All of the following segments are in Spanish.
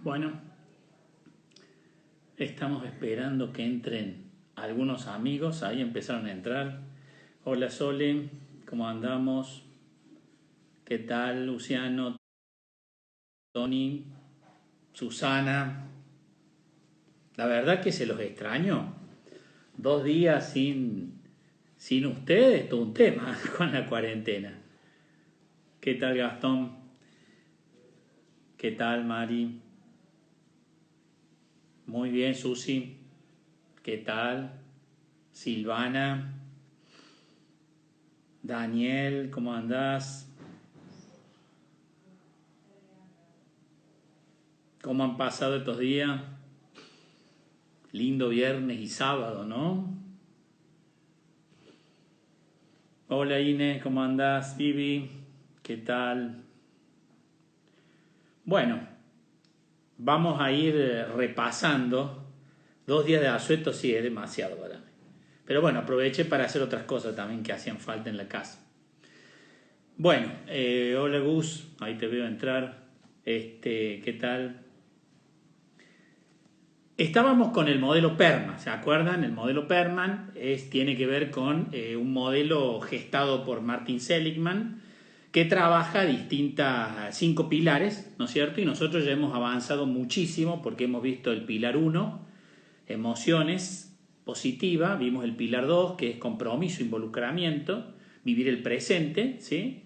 Bueno, estamos esperando que entren algunos amigos. Ahí empezaron a entrar. Hola Sole, ¿cómo andamos? ¿Qué tal Luciano, Tony, Susana? La verdad que se los extraño. 2 días sin ustedes, todo un tema con la cuarentena. ¿Qué tal Gastón? ¿Qué tal Mari? Muy bien Susi. ¿Qué tal? Silvana. Daniel, ¿cómo andás? ¿Cómo han pasado estos días? Lindo viernes y sábado, ¿no? Hola Inés, ¿cómo andás? Vivi, ¿qué tal? Bueno, vamos a ir repasando. 2 días de asueto sí es demasiado para mí. Pero bueno, aproveché para hacer otras cosas también que hacían falta en la casa. Bueno, hola Gus, ahí te veo entrar. ¿Qué tal? Estábamos con el modelo PERMA, ¿se acuerdan? El modelo PERMA tiene que ver con un modelo gestado por Martin Seligman que trabaja 5 pilares, ¿no es cierto? Y nosotros ya hemos avanzado muchísimo porque hemos visto el pilar 1, emociones, positiva, vimos el pilar 2, que es compromiso, involucramiento, vivir el presente, ¿sí?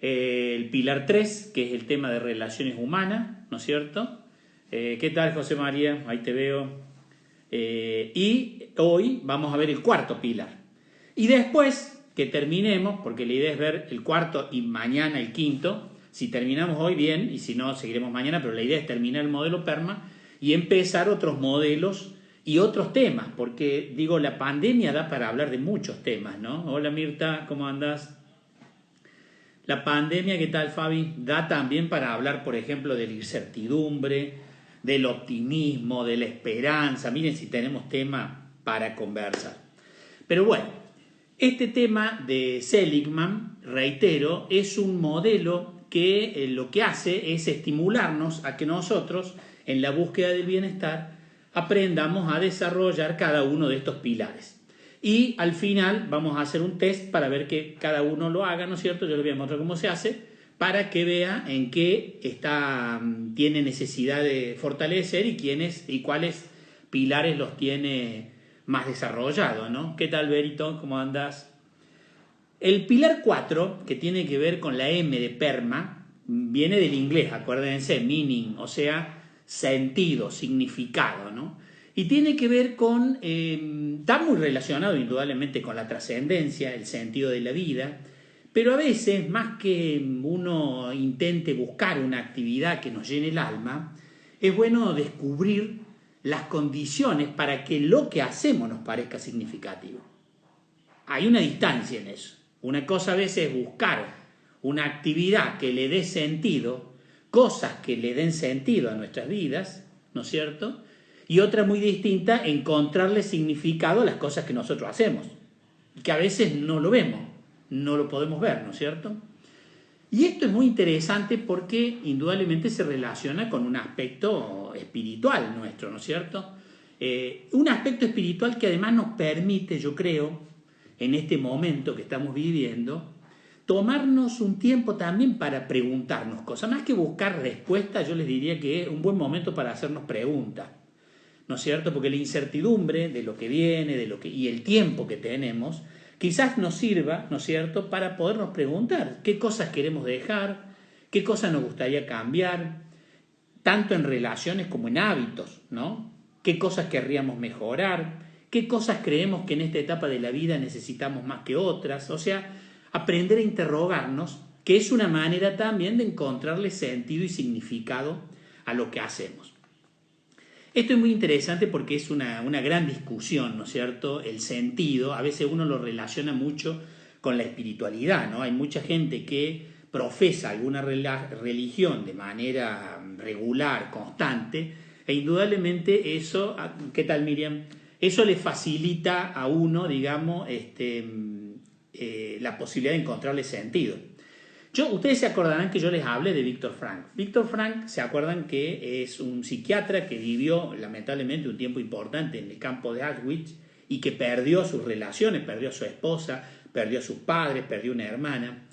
El pilar 3, que es el tema de relaciones humanas, ¿no es cierto? ¿Qué tal, José María? Ahí te veo. Y hoy vamos a ver el cuarto pilar. Y después que terminemos, porque la idea es ver el cuarto y mañana el quinto, si terminamos hoy bien, y si no, seguiremos mañana, pero la idea es terminar el modelo PERMA y empezar otros modelos y otros temas, porque digo, la pandemia da para hablar de muchos temas, ¿no? Hola Mirta, ¿cómo andás? La pandemia, ¿qué tal Fabi? Da también para hablar, por ejemplo, de la incertidumbre, del optimismo, de la esperanza. Miren si tenemos tema para conversar. Pero bueno, este tema de Seligman, reitero, es un modelo que lo que hace es estimularnos a que nosotros, en la búsqueda del bienestar, aprendamos a desarrollar cada uno de estos pilares. Y al final vamos a hacer un test para ver que cada uno lo haga, ¿no es cierto? Yo les voy a mostrar cómo se hace, para que vea en qué tiene necesidad de fortalecer y cuáles pilares los tiene más desarrollados, ¿no? ¿Qué tal, Berito? ¿Cómo andas? El pilar 4, que tiene que ver con la M de PERMA, viene del inglés, acuérdense, meaning, o sea, sentido, significado, ¿no? Y tiene que ver con, está muy relacionado indudablemente con la trascendencia, el sentido de la vida, pero a veces, más que uno intente buscar una actividad que nos llene el alma, es bueno descubrir las condiciones para que lo que hacemos nos parezca significativo. Hay una distancia en eso. Una cosa a veces es buscar una actividad que le dé sentido, cosas que le den sentido a nuestras vidas, ¿no es cierto? Y otra muy distinta, encontrarle significado a las cosas que nosotros hacemos, que a veces no lo vemos, no lo podemos ver, ¿no es cierto? Y esto es muy interesante porque indudablemente se relaciona con un aspecto espiritual nuestro, ¿no es cierto? Un aspecto espiritual que además nos permite, yo creo, en este momento que estamos viviendo, tomarnos un tiempo también para preguntarnos cosas. Más que buscar respuestas, yo les diría que es un buen momento para hacernos preguntas, ¿no es cierto? Porque la incertidumbre de lo que viene y el tiempo que tenemos, quizás nos sirva, ¿no es cierto?, para podernos preguntar qué cosas queremos dejar, qué cosas nos gustaría cambiar, tanto en relaciones como en hábitos, ¿no? ¿Qué cosas querríamos mejorar? ¿Qué cosas creemos que en esta etapa de la vida necesitamos más que otras? O sea, aprender a interrogarnos, que es una manera también de encontrarle sentido y significado a lo que hacemos. Esto es muy interesante porque es una gran discusión, ¿no es cierto? El sentido, a veces uno lo relaciona mucho con la espiritualidad, ¿no? Hay mucha gente que profesa alguna religión de manera regular, constante, e indudablemente eso, ¿qué tal Miriam? Eso le facilita a uno, digamos, la posibilidad de encontrarle sentido. Ustedes se acordarán que yo les hablé de Víctor Frank. Víctor Frank, ¿se acuerdan que es un psiquiatra que vivió lamentablemente un tiempo importante en el campo de Auschwitz y que perdió sus relaciones, perdió a su esposa, perdió a sus padres, perdió una hermana?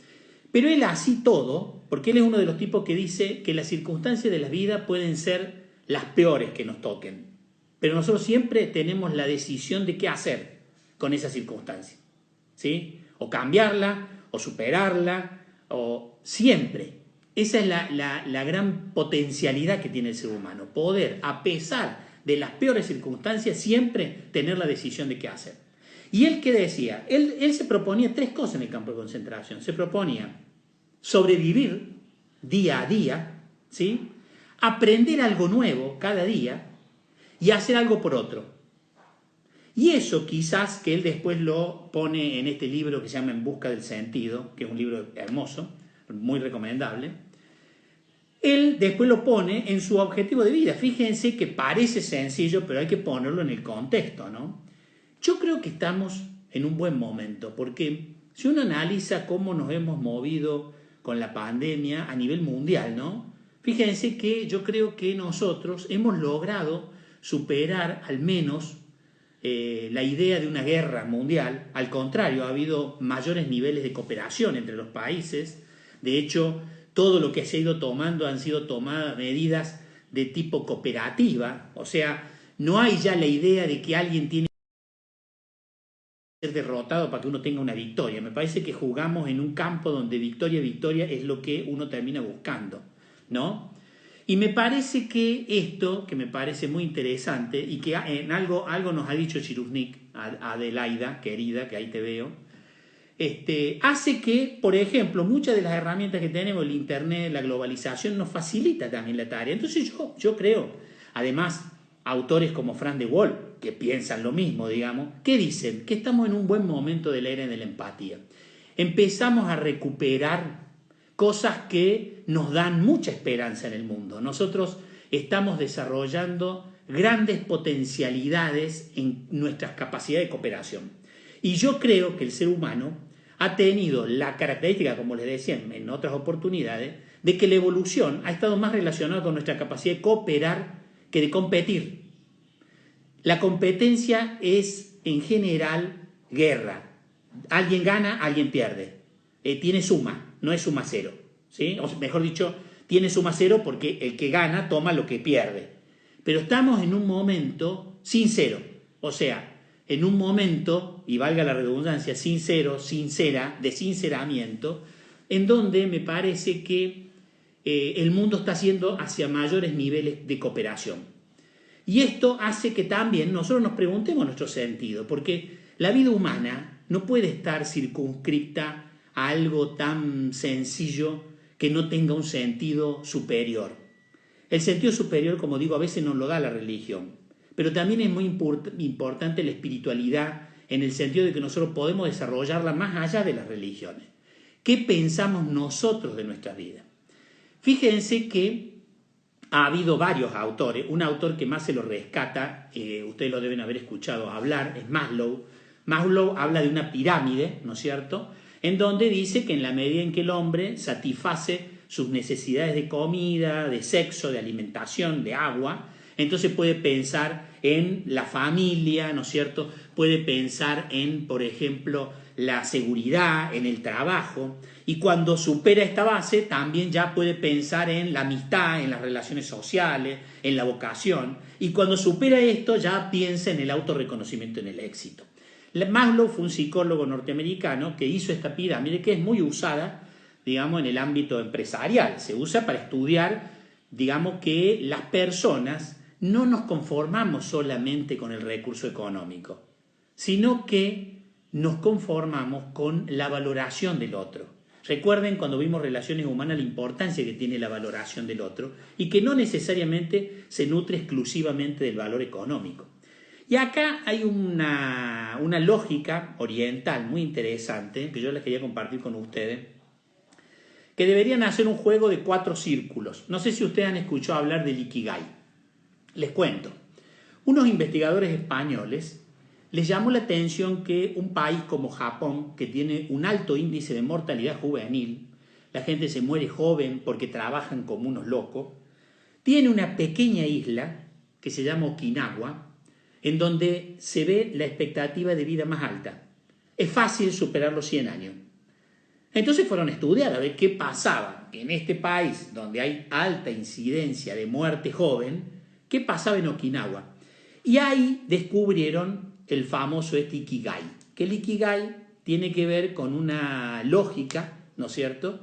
Pero él así todo, porque él es uno de los tipos que dice que las circunstancias de la vida pueden ser las peores que nos toquen, pero nosotros siempre tenemos la decisión de qué hacer con esa circunstancia, ¿sí? O cambiarla, o superarla, o siempre. Esa es la gran potencialidad que tiene el ser humano, poder, a pesar de las peores circunstancias, siempre tener la decisión de qué hacer. Y él, ¿qué decía? Él se proponía 3 cosas en el campo de concentración. Se proponía sobrevivir día a día, ¿sí? Aprender algo nuevo cada día y hacer algo por otro. Y eso quizás que él después lo pone en este libro que se llama En busca del sentido, que es un libro hermoso, muy recomendable. Él después lo pone en su objetivo de vida. Fíjense que parece sencillo, pero hay que ponerlo en el contexto, ¿no? Yo creo que estamos en un buen momento, porque si uno analiza cómo nos hemos movido con la pandemia a nivel mundial, ¿no? Fíjense que yo creo que nosotros hemos logrado superar al menos la idea de una guerra mundial. Al contrario, ha habido mayores niveles de cooperación entre los países. De hecho, todo lo que se ha ido tomando han sido tomadas medidas de tipo cooperativa. O sea, no hay ya la idea de que alguien tiene que ser derrotado para que uno tenga una victoria. Me parece que jugamos en un campo donde victoria es lo que uno termina buscando, ¿no? Y me parece que esto, que me parece muy interesante, y que en algo nos ha dicho Chiruznik, Adelaida, querida, que ahí te veo, hace que, por ejemplo, muchas de las herramientas que tenemos, el Internet, la globalización, nos facilita también la tarea. Entonces yo creo, además, autores como Frank de Waal, que piensan lo mismo, digamos, que dicen que estamos en un buen momento de la era de la empatía. Empezamos a recuperar cosas que nos dan mucha esperanza en el mundo. Nosotros estamos desarrollando grandes potencialidades en nuestras capacidades de cooperación. Y yo creo que el ser humano ha tenido la característica, como les decía en otras oportunidades, de que la evolución ha estado más relacionada con nuestra capacidad de cooperar que de competir. La competencia es, en general, guerra. Alguien gana, alguien pierde. Tiene suma. No es suma cero, ¿sí? O mejor dicho, tiene suma cero porque el que gana toma lo que pierde. Pero estamos en un momento sin cero, o sea, en un momento, y valga la redundancia, sincero, sincera, de sinceramiento, en donde me parece que el mundo está haciendo hacia mayores niveles de cooperación. Y esto hace que también nosotros nos preguntemos nuestro sentido, porque la vida humana no puede estar circunscripta a algo tan sencillo que no tenga un sentido superior. El sentido superior, como digo, a veces nos lo da la religión, pero también es muy importante la espiritualidad en el sentido de que nosotros podemos desarrollarla más allá de las religiones. ¿Qué pensamos nosotros de nuestra vida? Fíjense que ha habido varios autores. Un autor que más se lo rescata, ustedes lo deben haber escuchado hablar, es Maslow. Maslow habla de una pirámide, ¿no es cierto?, en donde dice que en la medida en que el hombre satisface sus necesidades de comida, de sexo, de alimentación, de agua, entonces puede pensar en la familia, ¿no es cierto? Puede pensar en, por ejemplo, la seguridad, en el trabajo, y cuando supera esta base también ya puede pensar en la amistad, en las relaciones sociales, en la vocación, y cuando supera esto ya piensa en el autorreconocimiento, en el éxito. Maslow fue un psicólogo norteamericano que hizo esta pirámide que es muy usada, digamos, en el ámbito empresarial. Se usa para estudiar, digamos, que las personas no nos conformamos solamente con el recurso económico, sino que nos conformamos con la valoración del otro. Recuerden cuando vimos relaciones humanas la importancia que tiene la valoración del otro y que no necesariamente se nutre exclusivamente del valor económico. Y acá hay una lógica oriental muy interesante que yo les quería compartir con ustedes, que deberían hacer un juego de 4 círculos. No sé si ustedes han escuchado hablar del Ikigai. Les cuento. Unos investigadores españoles les llamó la atención que un país como Japón, que tiene un alto índice de mortalidad juvenil, la gente se muere joven porque trabajan como unos locos, tiene una pequeña isla que se llama Okinawa, en donde se ve la expectativa de vida más alta. Es fácil superar los 100 años. Entonces fueron a estudiar a ver qué pasaba en este país donde hay alta incidencia de muerte joven, qué pasaba en Okinawa. Y ahí descubrieron el famoso Ikigai, que el Ikigai tiene que ver con una lógica, ¿no es cierto?,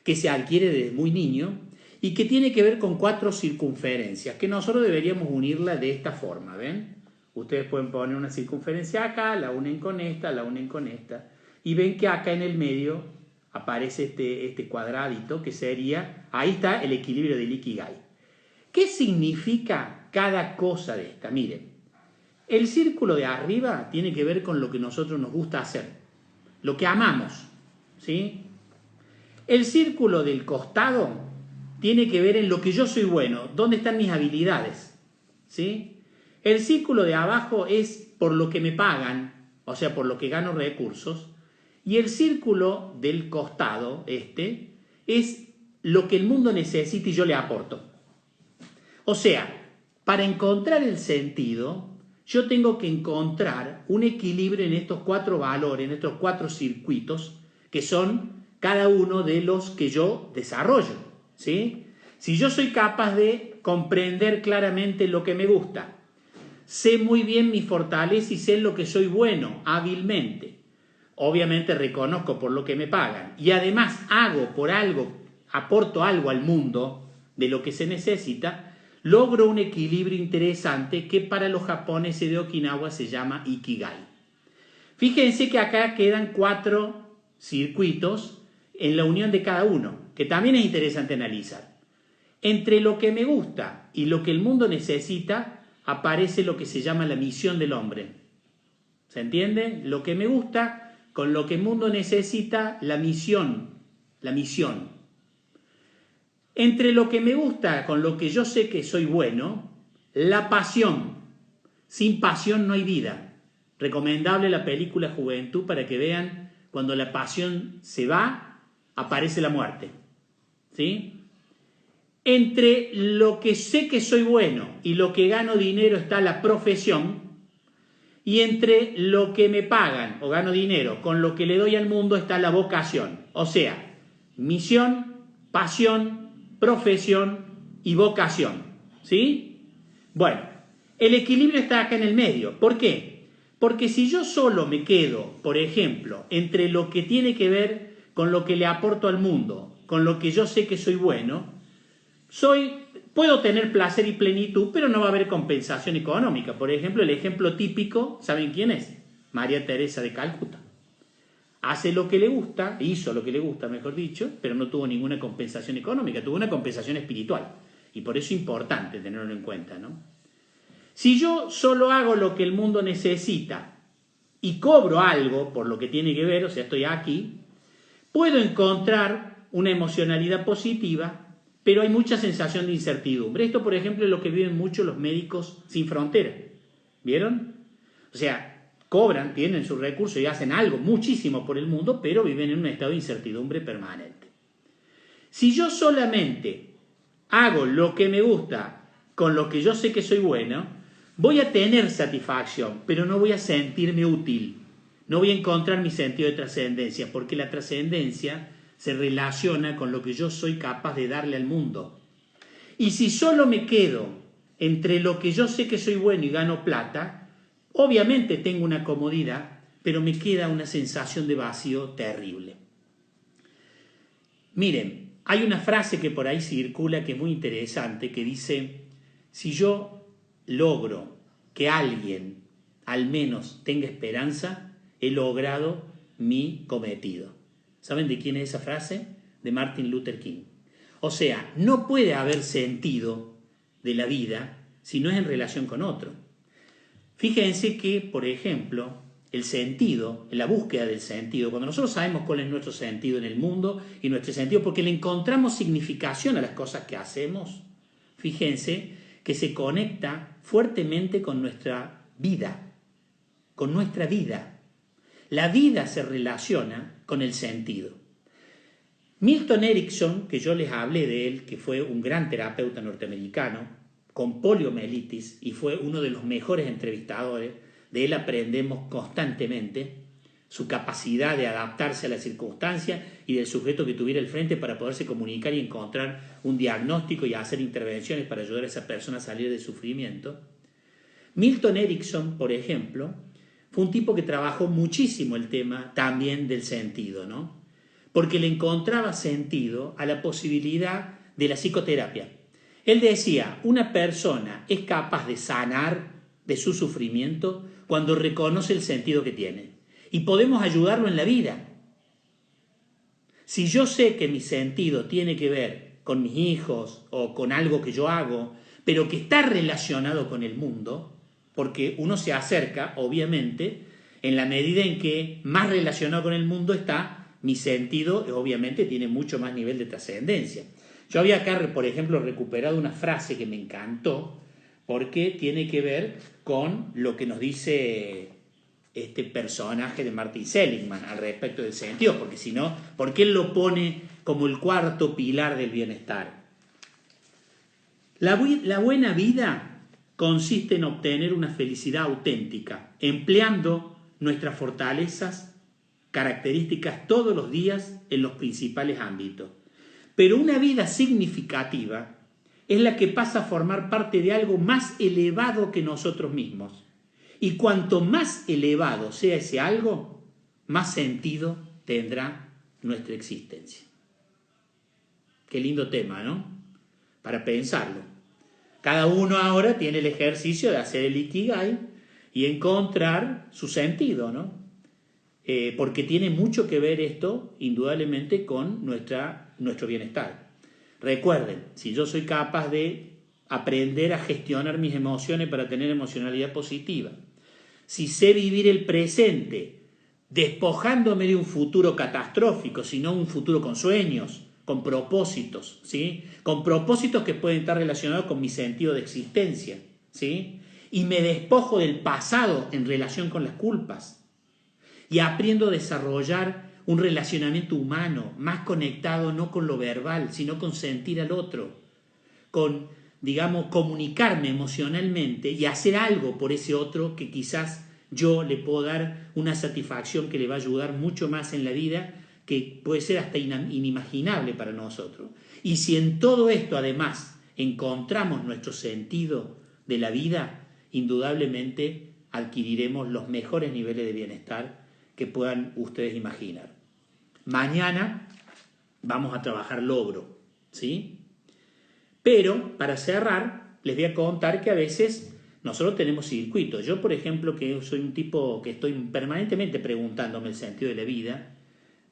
que se adquiere desde muy niño y que tiene que ver con 4 circunferencias, que nosotros deberíamos unirla de esta forma, ¿ven? Ustedes pueden poner una circunferencia acá, la unen con esta, y ven que acá en el medio aparece este cuadradito que sería, ahí está el equilibrio del Ikigai. ¿Qué significa cada cosa de esta? Miren, el círculo de arriba tiene que ver con lo que nosotros nos gusta hacer, lo que amamos, ¿sí? El círculo del costado tiene que ver en lo que yo soy bueno, dónde están mis habilidades, ¿sí? El círculo de abajo es por lo que me pagan, o sea, por lo que gano recursos, y el círculo del costado, es lo que el mundo necesita y yo le aporto. O sea, para encontrar el sentido, yo tengo que encontrar un equilibrio en estos 4 valores, en estos 4 circuitos, que son cada uno de los que yo desarrollo, ¿sí? Si yo soy capaz de comprender claramente lo que me gusta, sé muy bien mi fortaleza y sé lo que soy bueno, hábilmente, obviamente reconozco por lo que me pagan, y además aporto algo al mundo de lo que se necesita, logro un equilibrio interesante que para los japoneses de Okinawa se llama Ikigai. Fíjense que acá quedan 4 circuitos en la unión de cada uno, que también es interesante analizar. Entre lo que me gusta y lo que el mundo necesita, aparece lo que se llama la misión del hombre. ¿Se entiende? Lo que me gusta con lo que el mundo necesita, la misión. Entre lo que me gusta con lo que yo sé que soy bueno, la pasión. Sin pasión no hay vida. Recomendable la película Juventud para que vean cuando la pasión se va, aparece la muerte, ¿sí? Entre lo que sé que soy bueno y lo que gano dinero está la profesión, y entre lo que me pagan o gano dinero con lo que le doy al mundo está la vocación. O sea, misión, pasión, profesión y vocación, ¿sí? Bueno, el equilibrio está acá en el medio. ¿Por qué? Porque si yo solo me quedo, por ejemplo, entre lo que tiene que ver con lo que le aporto al mundo, con lo que yo sé que soy bueno, puedo tener placer y plenitud, pero no va a haber compensación económica. Por ejemplo, el ejemplo típico, ¿saben quién es? María Teresa de Calcuta. Hace lo que le gusta, hizo lo que le gusta, mejor dicho, pero no tuvo ninguna compensación económica, tuvo una compensación espiritual. Y por eso es importante tenerlo en cuenta, ¿no? Si yo solo hago lo que el mundo necesita y cobro algo por lo que tiene que ver, o sea, estoy aquí, puedo encontrar una emocionalidad positiva, pero hay mucha sensación de incertidumbre. Esto, por ejemplo, es lo que viven mucho los médicos sin fronteras. ¿Vieron? O sea, cobran, tienen sus recursos y hacen algo, muchísimo por el mundo, pero viven en un estado de incertidumbre permanente. Si yo solamente hago lo que me gusta con lo que yo sé que soy bueno, voy a tener satisfacción, pero no voy a sentirme útil. No voy a encontrar mi sentido de trascendencia, porque la trascendencia se relaciona con lo que yo soy capaz de darle al mundo. Y si solo me quedo entre lo que yo sé que soy bueno y gano plata, obviamente tengo una comodidad, pero me queda una sensación de vacío terrible. Miren, hay una frase que por ahí circula que es muy interesante, que dice: si yo logro que alguien al menos tenga esperanza, he logrado mi cometido. ¿Saben de quién es esa frase? De Martin Luther King. O sea, no puede haber sentido de la vida si no es en relación con otro. Fíjense que, por ejemplo, el sentido, la búsqueda del sentido, cuando nosotros sabemos cuál es nuestro sentido en el mundo y nuestro sentido, porque le encontramos significación a las cosas que hacemos, fíjense que se conecta fuertemente con nuestra vida, con nuestra vida. La vida se relaciona con el sentido. Milton Erickson, que yo les hablé de él, que fue un gran terapeuta norteamericano con poliomielitis y fue uno de los mejores entrevistadores, de él aprendemos constantemente su capacidad de adaptarse a las circunstancias y del sujeto que tuviera al frente para poderse comunicar y encontrar un diagnóstico y hacer intervenciones para ayudar a esa persona a salir del sufrimiento. Milton Erickson, por ejemplo, fue un tipo que trabajó muchísimo el tema también del sentido, ¿no? Porque le encontraba sentido a la posibilidad de la psicoterapia. Él decía, una persona es capaz de sanar de su sufrimiento cuando reconoce el sentido que tiene. Y podemos ayudarlo en la vida. Si yo sé que mi sentido tiene que ver con mis hijos o con algo que yo hago, pero que está relacionado con el mundo, porque uno se acerca, obviamente, en la medida en que más relacionado con el mundo está, mi sentido, obviamente, tiene mucho más nivel de trascendencia. Yo había acá, por ejemplo, recuperado una frase que me encantó, porque tiene que ver con lo que nos dice este personaje de Martin Seligman al respecto del sentido, porque si no, ¿por qué él lo pone como el cuarto pilar del bienestar? La buena vida consiste en obtener una felicidad auténtica, empleando nuestras fortalezas, características todos los días en los principales ámbitos. Pero una vida significativa es la que pasa a formar parte de algo más elevado que nosotros mismos. Y cuanto más elevado sea ese algo, más sentido tendrá nuestra existencia. Qué lindo tema, ¿no? Para pensarlo. Cada uno ahora tiene el ejercicio de hacer el Ikigai y encontrar su sentido, ¿no? Porque tiene mucho que ver esto, indudablemente, con nuestro bienestar. Recuerden, si yo soy capaz de aprender a gestionar mis emociones para tener emocionalidad positiva, si sé vivir el presente, despojándome de un futuro catastrófico, sino un futuro con sueños, con propósitos, ¿sí? Con propósitos que pueden estar relacionados con mi sentido de existencia, ¿sí? Y me despojo del pasado en relación con las culpas. Y aprendo a desarrollar un relacionamiento humano, más conectado no con lo verbal, sino con sentir al otro, con, digamos, comunicarme emocionalmente y hacer algo por ese otro que quizás yo le puedo dar una satisfacción que le va a ayudar mucho más en la vida, que puede ser hasta inimaginable para nosotros. Y si en todo esto además encontramos nuestro sentido de la vida, indudablemente adquiriremos los mejores niveles de bienestar que puedan ustedes imaginar. Mañana vamos a trabajar logro, ¿sí? Pero para cerrar, les voy a contar que a veces nosotros tenemos circuitos. Yo, por ejemplo, que soy un tipo que estoy permanentemente preguntándome el sentido de la vida,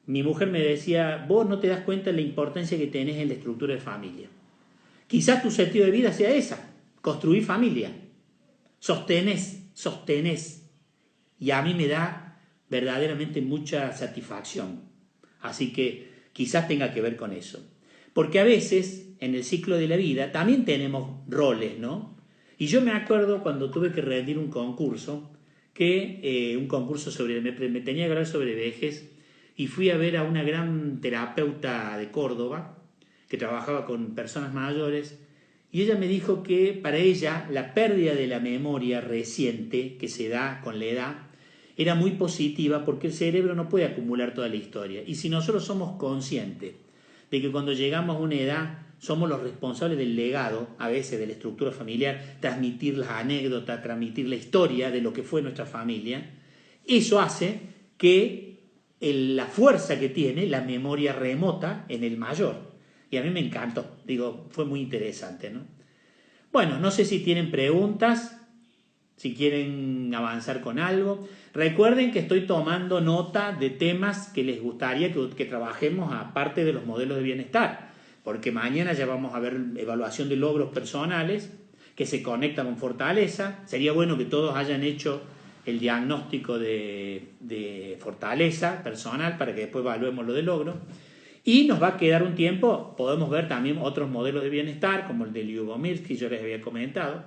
mi mujer me decía, vos no te das cuenta de la importancia que tenés en la estructura de familia. Quizás tu sentido de vida sea esa, construir familia. Sostenés. Y a mí me da verdaderamente mucha satisfacción. Así que quizás tenga que ver con eso. Porque a veces, en el ciclo de la vida, también tenemos roles, ¿no? Y yo me acuerdo cuando tuve que rendir un concurso, un concurso me tenía que hablar sobre vejez, y fui a ver a una gran terapeuta de Córdoba, que trabajaba con personas mayores, y ella me dijo que para ella la pérdida de la memoria reciente que se da con la edad era muy positiva porque el cerebro no puede acumular toda la historia. Y si nosotros somos conscientes de que cuando llegamos a una edad somos los responsables del legado, a veces de la estructura familiar, transmitir las anécdotas, transmitir la historia de lo que fue nuestra familia, eso hace que la fuerza que tiene la memoria remota en el mayor. Y a mí me encantó, fue muy interesante, ¿no? Bueno, no sé si tienen preguntas, si quieren avanzar con algo. Recuerden que estoy tomando nota de temas que les gustaría que trabajemos aparte de los modelos de bienestar, porque mañana ya vamos a ver evaluación de logros personales que se conectan con fortaleza. Sería bueno que todos hayan hecho el diagnóstico de fortaleza personal para que después evaluemos lo de logro. Y nos va a quedar un tiempo, podemos ver también otros modelos de bienestar, como el de Lyubomirsky, que yo les había comentado.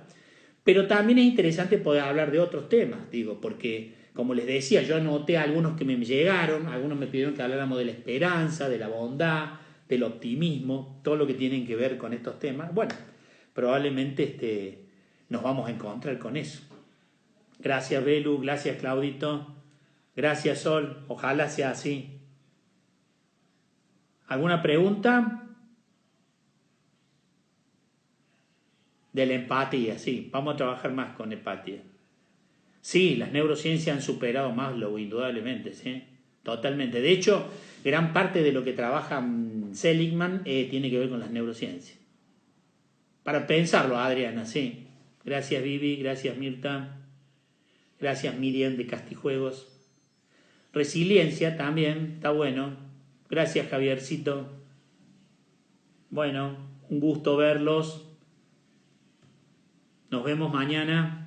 Pero también es interesante poder hablar de otros temas, porque, como les decía, yo anoté algunos que me llegaron, algunos me pidieron que habláramos de la esperanza, de la bondad, del optimismo, todo lo que tienen que ver con estos temas, bueno, probablemente nos vamos a encontrar con eso. Gracias, Belu, gracias, Claudito, gracias, Sol, ojalá sea así. ¿Alguna pregunta? De la empatía, sí, vamos a trabajar más con empatía. Sí, las neurociencias han superado Maslow, indudablemente, ¿sí? Totalmente. De hecho, gran parte de lo que trabaja Seligman tiene que ver con las neurociencias. Para pensarlo, Adriana, sí. Gracias, Vivi, gracias, Mirta. Gracias, Miriam de Castijuegos. Resiliencia también, está bueno. Gracias, Javiercito. Bueno, un gusto verlos. Nos vemos mañana.